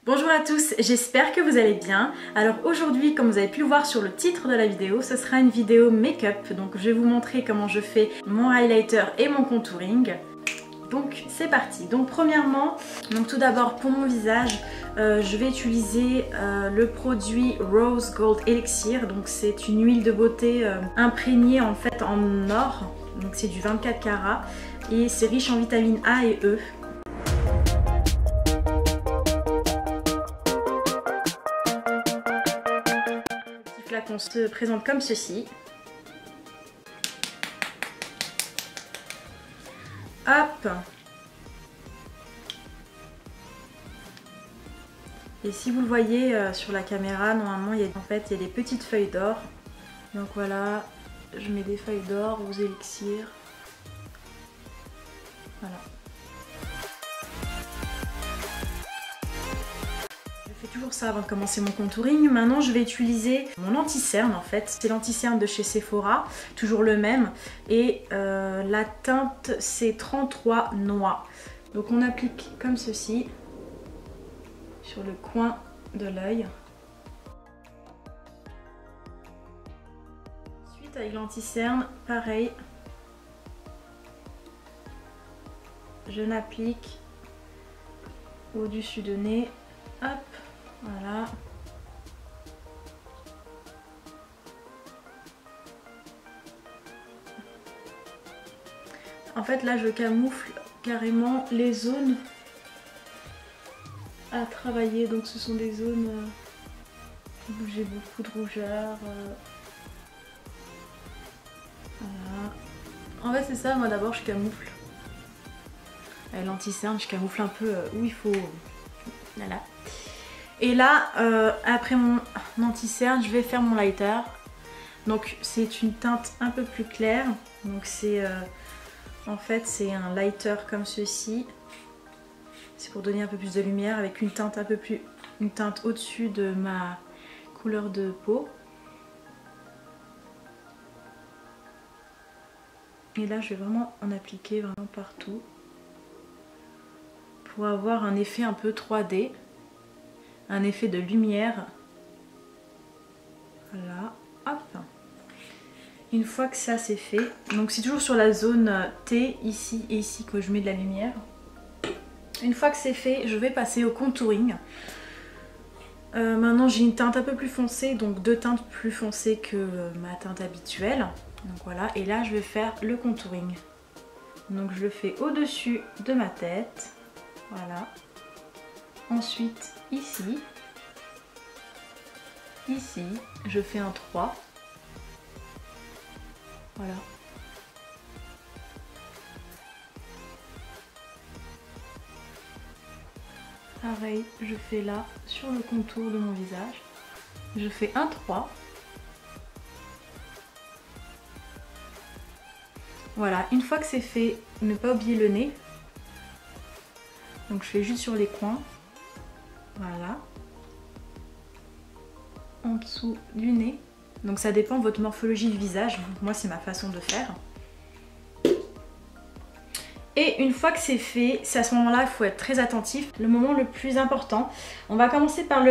Bonjour à tous, j'espère que vous allez bien. Alors aujourd'hui, comme vous avez pu le voir sur le titre de la vidéo, ce sera une vidéo make-up. Donc je vais vous montrer comment je fais mon highlighter et mon contouring. Donc c'est parti. Donc premièrement, tout d'abord pour mon visage, je vais utiliser le produit Rose Gold Elixir. Donc c'est une huile de beauté imprégnée en fait en or. Donc c'est du 24 carats et c'est riche en vitamines A et E. Le petit flacon se présente comme ceci. Hop. Et si vous le voyez sur la caméra, normalement il y a des petites feuilles d'or. Donc voilà, je mets des feuilles d'or aux élixirs. Voilà. Je fais toujours ça avant de commencer mon contouring. Maintenant je vais utiliser mon anti-cerne en fait. C'est l'anti-cerne de chez Sephora, toujours le même. Et la teinte c'est 33 Noix. Donc on applique comme ceci sur le coin de l'œil. Ensuite avec l'anti-cerne, pareil. Je l'applique au-dessus de nez. Hop, voilà. En fait là je camoufle carrément les zones à travailler, donc ce sont des zones où j'ai beaucoup de rougeur. Voilà. En fait c'est ça, moi d'abord je camoufle. Avec l'anti-cerne je camoufle un peu où il faut. Voilà. Et là après mon anti-cerne je vais faire mon lighter. Donc c'est une teinte un peu plus claire. Donc c'est en fait c'est un lighter comme ceci. C'est pour donner un peu plus de lumière avec une teinte une teinte au-dessus de ma couleur de peau. Et là je vais vraiment en appliquer vraiment partout pour avoir un effet un peu 3D, un effet de lumière. Voilà, hop. Une fois que ça c'est fait, donc c'est toujours sur la zone T ici et ici que je mets de la lumière. Une fois que c'est fait, je vais passer au contouring. Maintenant j'ai une teinte un peu plus foncée, donc deux teintes plus foncées que ma teinte habituelle. Donc voilà, et là je vais faire le contouring. Donc je le fais au-dessus de ma tête. Voilà. Ensuite ici. Ici, je fais un 3. Voilà. Pareil, je fais là sur le contour de mon visage. Je fais un 3. Voilà, une fois que c'est fait, ne pas oublier le nez. Donc je fais juste sur les coins. Voilà. En dessous du nez. Donc ça dépend de votre morphologie du visage. Moi c'est ma façon de faire. Et une fois que c'est fait, c'est à ce moment-là il faut être très attentif. Le moment le plus important, on va commencer par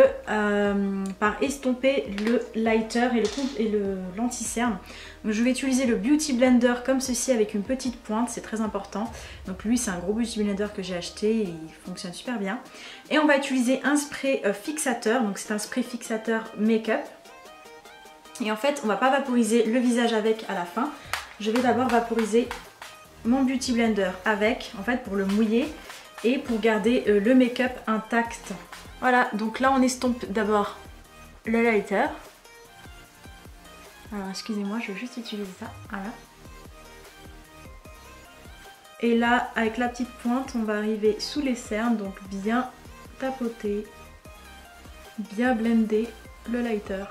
estomper le lighter et l'anti-cerne. Donc je vais utiliser le Beauty Blender comme ceci avec une petite pointe, c'est très important. Donc lui c'est un gros Beauty Blender que j'ai acheté et il fonctionne super bien. Et on va utiliser un spray fixateur, donc c'est un spray fixateur make-up. Et en fait on va pas vaporiser le visage avec à la fin. Je vais d'abord vaporiser mon Beauty Blender avec, en fait pour le mouiller et pour garder le make-up intact. Voilà, donc là on estompe d'abord le lighter. Alors excusez-moi, je vais juste utiliser ça, voilà. Et là avec la petite pointe on va arriver sous les cernes, donc bien tapoter, bien blender le lighter.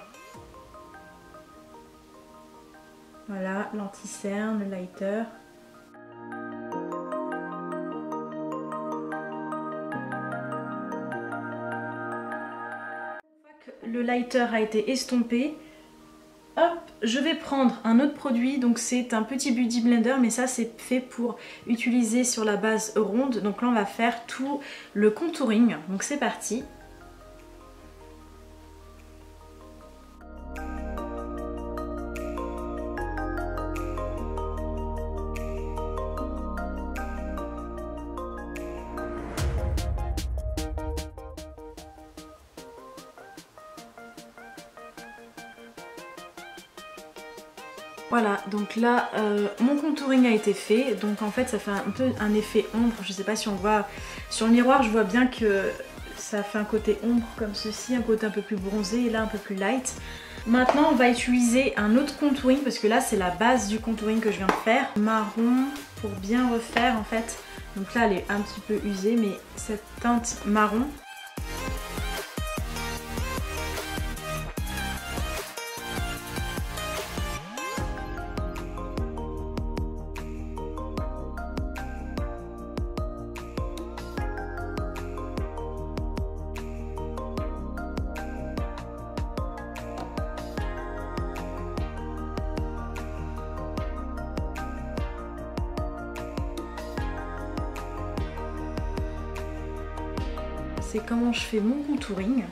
Voilà, l'anti-cerne, le lighter. Le lighter a été estompé, hop, je vais prendre un autre produit, donc c'est un petit Beauty Blender, mais ça c'est fait pour utiliser sur la base ronde. Donc là on va faire tout le contouring, donc c'est parti. Voilà, donc là mon contouring a été fait, donc en fait ça fait un peu un effet ombre. Je sais pas si on voit sur le miroir, je vois bien que ça fait un côté ombre comme ceci, un côté un peu plus bronzé et là un peu plus light. Maintenant on va utiliser un autre contouring parce que là c'est la base du contouring que je viens de faire. Marron pour bien refaire en fait. Donc là elle est un petit peu usée mais cette teinte marron. C'est comment je fais mon contouring.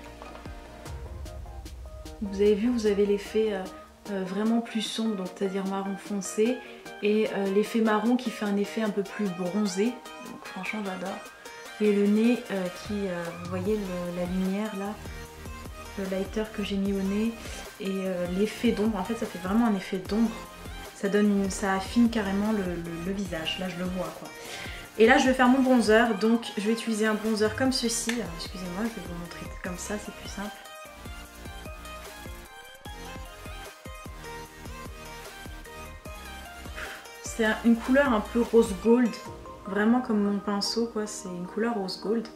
Vous avez vu, vous avez l'effet vraiment plus sombre, donc c'est-à-dire marron foncé, et l'effet marron qui fait un effet un peu plus bronzé. Donc franchement j'adore. Et le nez vous voyez la lumière là, le lighter que j'ai mis au nez, et l'effet d'ombre. En fait ça fait vraiment un effet d'ombre. Ça affine carrément le visage. Là je le vois quoi. Et là je vais faire mon bronzer, donc je vais utiliser un bronzer comme ceci. Excusez-moi, je vais vous montrer comme ça, c'est plus simple. C'est une couleur un peu rose gold, vraiment comme mon pinceau quoi, c'est une couleur rose gold.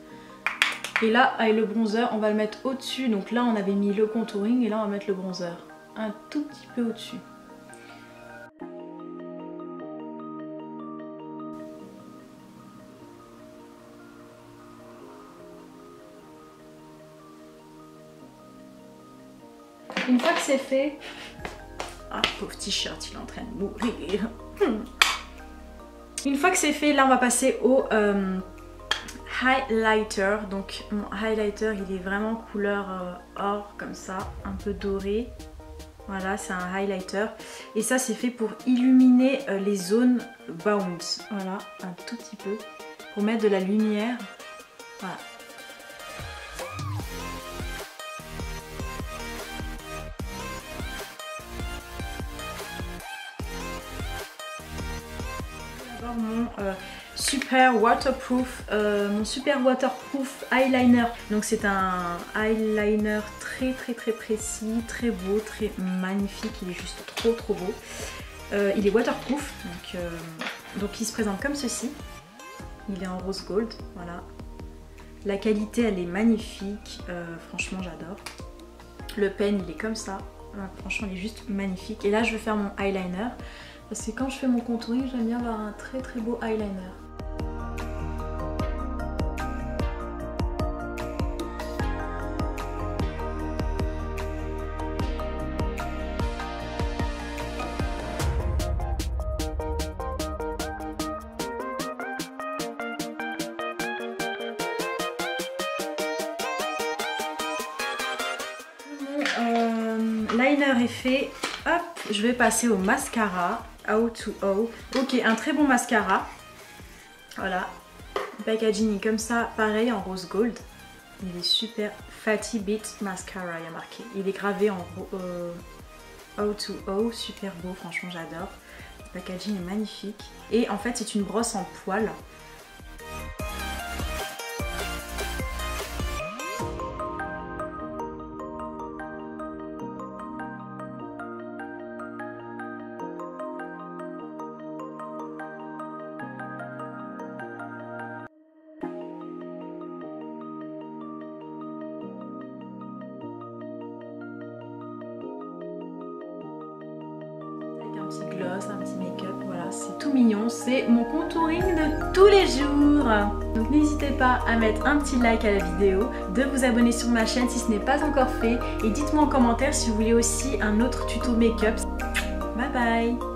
Et là avec le bronzer on va le mettre au-dessus, donc là on avait mis le contouring et là on va mettre le bronzer un tout petit peu au-dessus. Une fois que c'est fait, ah pauvre t-shirt il est en train de mourir. Une fois que c'est fait, là on va passer au highlighter. Donc mon highlighter il est vraiment couleur or comme ça, un peu doré. Voilà, c'est un highlighter. Et ça c'est fait pour illuminer les zones bound. Voilà, un tout petit peu. Pour mettre de la lumière. Voilà. Mon super waterproof eyeliner. Donc c'est un eyeliner très précis, très beau, très magnifique. Il est juste trop beau. Il est waterproof, donc il se présente comme ceci. Il est en rose gold, voilà. La qualité elle est magnifique, franchement j'adore. Le pen il est comme ça, franchement il est juste magnifique. Et là je vais faire mon eyeliner. Parce que quand je fais mon contouring, j'aime bien avoir un très beau eyeliner. Mon liner est fait. Hop, je vais passer au mascara. O2O. Ok, un très bon mascara. Voilà. Le packaging est comme ça, pareil en rose gold. Il est super. Fatty Beat Mascara, il y a marqué. Il est gravé en O2O, super beau, franchement j'adore. Le packaging est magnifique. Et en fait c'est une brosse en poil. Un petit gloss, un petit make-up, voilà, c'est tout mignon, c'est mon contouring de tous les jours. Donc n'hésitez pas à mettre un petit like à la vidéo, de vous abonner sur ma chaîne si ce n'est pas encore fait, et dites-moi en commentaire si vous voulez aussi un autre tuto make-up. Bye bye.